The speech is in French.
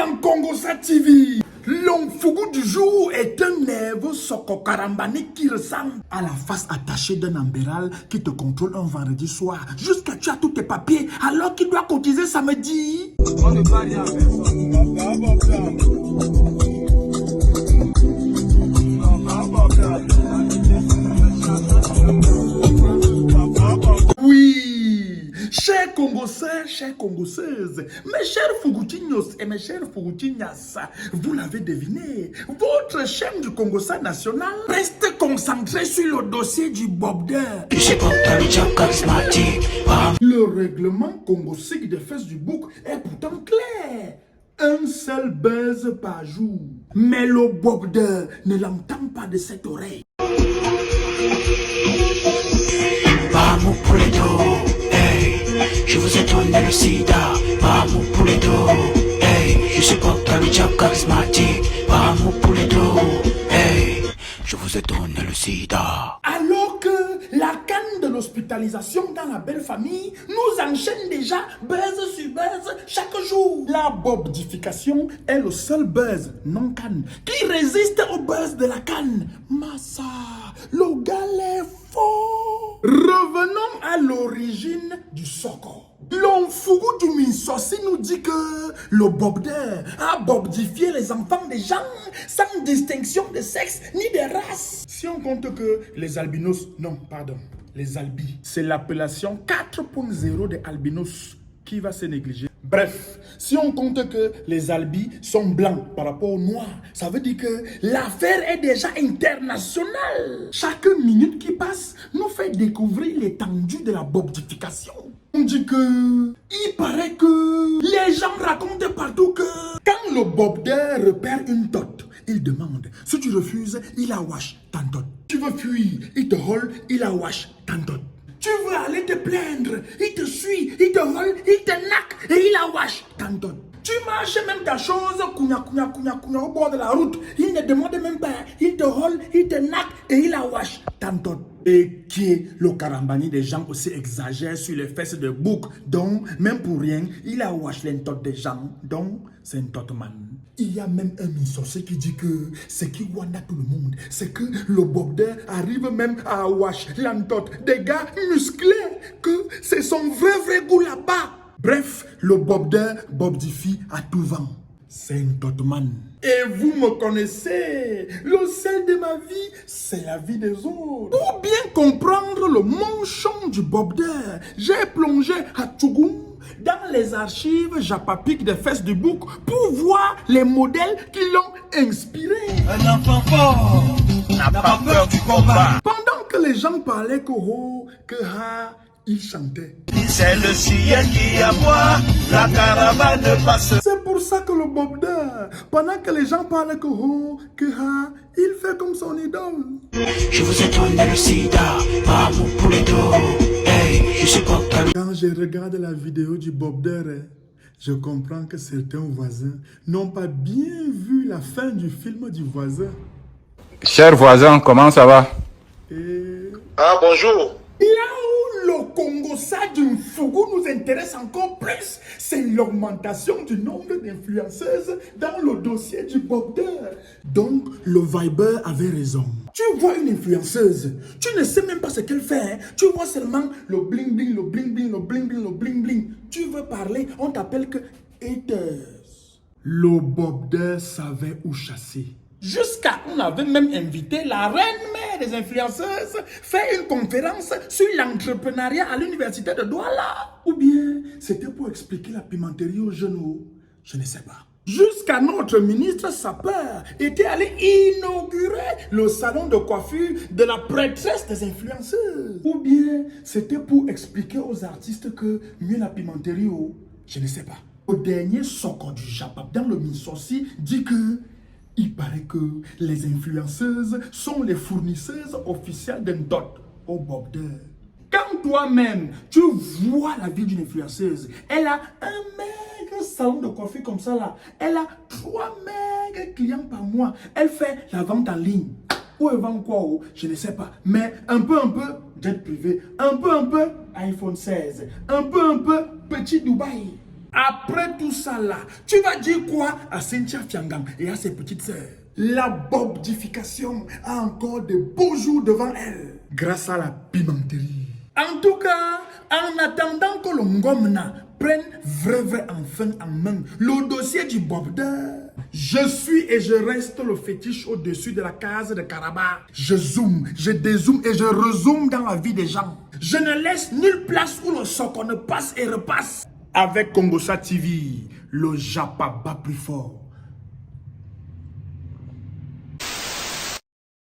dans Congosa TV. L'onfougou du jour est un nerveux sokokarambani qui ressemble à la face attachée d'un ambéral qui te contrôle un vendredi soir jusqu'à tu as tous tes papiers alors qu'il doit cotiser samedi. On ne va rien Oui, chers Congolais, chères Congolaises, mes chers Fougoutinos et mes chers Fougoutinas, vous l'avez deviné, votre chaîne du Congosa national reste concentrée sur le dossier du Bobder. Le règlement congosique des fesses du bouc est pourtant clair. Un seul buzz par jour. Mais le Bobder ne l'entend pas de cette oreille. Vamos Pulido, hey, je vous ai donné le sida. Vamos Pulido, hey, je supporte le job charismatique. Vamos Pulido, hey, je vous ai donné le sida. Alors que la canne de l'hospitalisation dans la belle famille nous enchaîne déjà buzz sur buzz chaque jour. La bobdification est le seul buzz non canne qui résiste au buzz de la canne. Massa, le gars est fort. Revenons à l'origine du soko. L'onfougou du Minsossi nous dit que le Bobder a bobdifié les enfants des gens sans distinction de sexe ni de race. Si on compte que les albinos, non, pardon, les albis, c'est l'appellation 4.0 des albinos qui va se négliger. Bref, si on compte que les albis sont blancs par rapport aux noirs, ça veut dire que l'affaire est déjà internationale. Chaque minute qui passe nous fait découvrir l'étendue de la bobdification. On dit que, il paraît que les gens racontent partout que quand le Bobder repère une tote, il demande. Si tu refuses, il a wash ta tote. Tu veux fuir, il te hole, il a wash ta tote. Tu veux aller te plaindre, il te suit, il te vole, il te naque et il a wash tanton. Tu marches même ta chose, kounya au bord de la route. Il ne demande même pas, il te vole, il te naque et il a wash tanton. Et qui est le karambani des gens aussi exagère sur les fesses de bouc. Donc, même pour rien, il a wash l'entot des gens. Donc, c'est un totman. Il y a même un Minsossi qui dit que c'est qui wanda tout le monde. C'est que le Bobder arrive même à wash l'entot des gars musclés. Que c'est son vrai goût là-bas. Bref, le Bobder bobdifie à tout vent. C'est un totman. Et vous me connaissez, le sel de ma vie, c'est la vie des autres. Pour bien comprendre le manchon du Bobder, j'ai plongé à Tchougoum dans les archives japapiques des fesses du bouc pour voir les modèles qui l'ont inspiré. Un enfant fort n'a pas peur du combat. Pendant que les gens parlaient que ho, que ha, ils chantaient. C'est le ciel qui aboie, la caravane passe. C'est pour ça que le Bobder, pendant que les gens parlent que ho, que ha, il fait comme son idole. Je vous ai donné le sida. Vamos Pulido, hey, je supporte le... Quand je regarde la vidéo du Bobder, je comprends que certains voisins n'ont pas bien vu la fin du film du voisin. Chers voisins, comment ça va? Et Ah bonjour. là où le Congosa du Fougou nous intéresse encore plus, c'est l'augmentation du nombre d'influenceuses dans le dossier du Bobder. Donc, le Viber avait raison. Tu vois une influenceuse, tu ne sais même pas ce qu'elle fait. Hein. Tu vois seulement le bling bling, le bling bling, le bling bling, le bling bling. Tu veux parler, on t'appelle que haters. Le Bobder savait où chasser. Jusqu'à on avait même invité la reine-mère des influenceuses faire une conférence sur l'entrepreneuriat à l'université de Douala. Ou bien c'était pour expliquer la pimenterie aux jeunes, je ne sais pas. Jusqu'à notre ministre Sapeur était allé inaugurer le salon de coiffure de la prêtresse des influenceuses. Ou bien c'était pour expliquer aux artistes que mieux la pimenterie, je ne sais pas. Le dernier soko du Japap dans le Minsossi dit que il paraît que les influenceuses sont les fournisseuses officielles d'un dot au Bobder. Quand toi-même, tu vois la vie d'une influenceuse, elle a un maigre salon de coiffure comme ça là. Elle a 3 maigres clients par mois. Elle fait la vente en ligne. Où elle vend quoi? Je ne sais pas. Mais un peu, jet privé. Un peu, iPhone 16. Un peu, petit Dubaï. Après tout ça là, tu vas dire quoi à Cynthia Fiangam et à ses petites sœurs? La bobdification a encore de beaux jours devant elle, grâce à la pimenterie. En tout cas, en attendant que le Ngomna prenne vrai enfin en main le dossier du Bobda, je suis et je reste le fétiche au-dessus de la case de Karaba. Je zoome, je dézoome et je rezoome dans la vie des gens. Je ne laisse nulle place où le socon ne passe et repasse. Avec Congosa TV, le Japa bat plus fort.